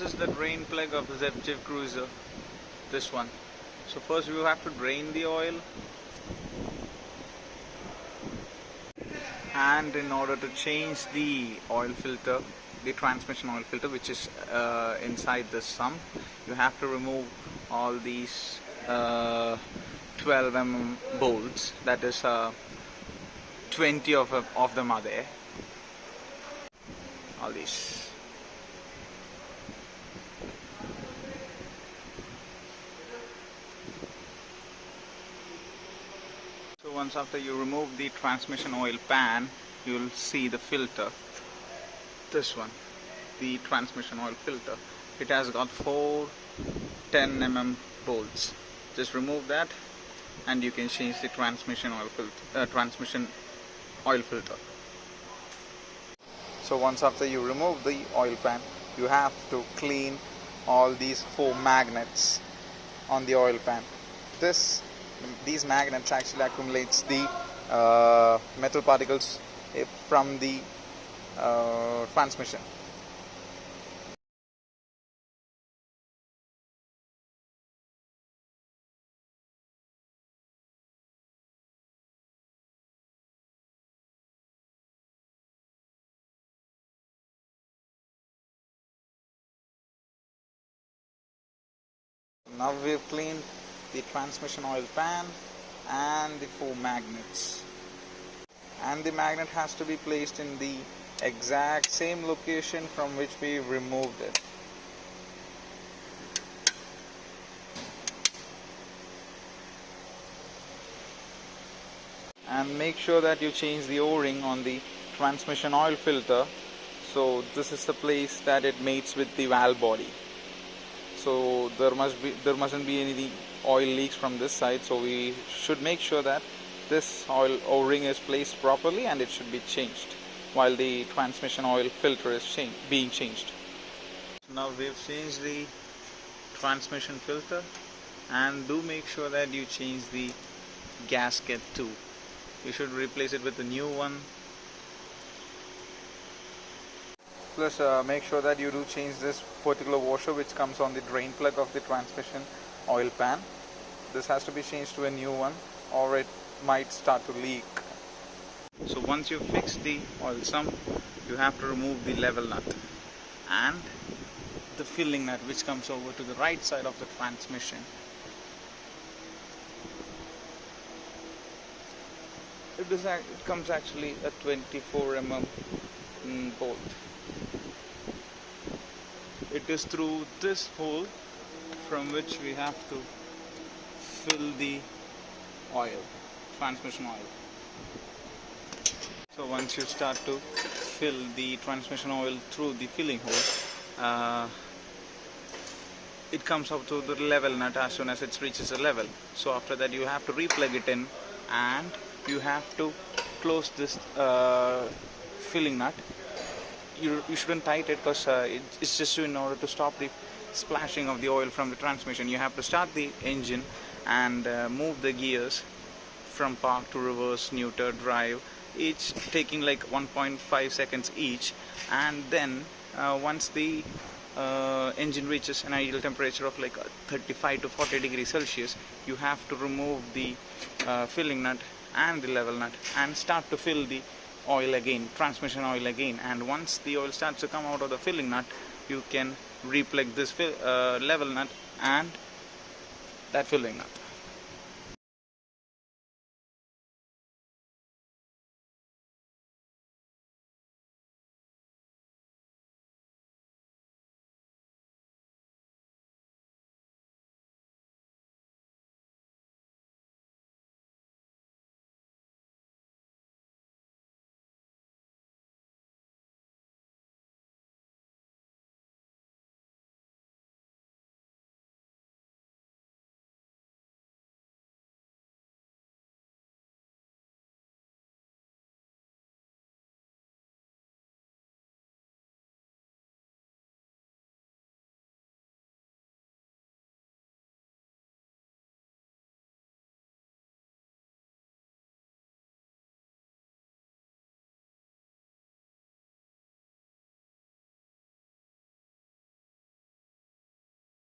this is the drain plug of the ZF Cruiser, this one. So first we have to drain the oil, and in order to change the oil filter, the transmission oil filter, which is inside the sump, you have to remove all these 12 bolts, that is 20 of them are there, all these. So once after you remove the transmission oil pan, you will see the filter, this one, the transmission oil filter. It has got 4 10 bolts. Just remove that and you can change the transmission oil filter. So once after you remove the oil pan, you have to clean all these 4 magnets on the oil pan. These magnets actually accumulates the metal particles from the transmission. Now we've cleaned the transmission oil pan and the 4 magnets, and the magnet has to be placed in the exact same location from which we removed it. And make sure that you change the O-ring on the transmission oil filter. So this is the place that it mates with the valve body. So there mustn't be any oil leaks from this side, so we should make sure that this oil O-ring is placed properly, and it should be changed while the transmission oil filter is being changed. Now we've changed the transmission filter, and do make sure that you change the gasket too. You should replace it with a new one. Plus make sure that you do change this particular washer which comes on the drain plug of the transmission oil pan. This has to be changed to a new one, or it might start to leak. So once you fix the oil sump, you have to remove the level nut and the filling nut which comes over to the right side of the transmission. It comes actually a 24 bolt. It is through this hole from which we have to fill the oil, transmission oil. So once you start to fill the transmission oil through the filling hole, it comes up to the level nut as soon as it reaches a level. So after that you have to re-plug it in, and you have to close this filling nut. You shouldn't tighten it, because it's just in order to stop the splashing of the oil from the transmission. You have to start the engine and move the gears from park to reverse, neuter, drive, each taking like 1.5 seconds each, and then once the engine reaches an ideal temperature of like 35 to 40 degrees Celsius, you have to remove the filling nut and the level nut and start to fill the oil again, transmission oil again. And once the oil starts to come out of the filling nut, you can replug this level nut and that filling nut.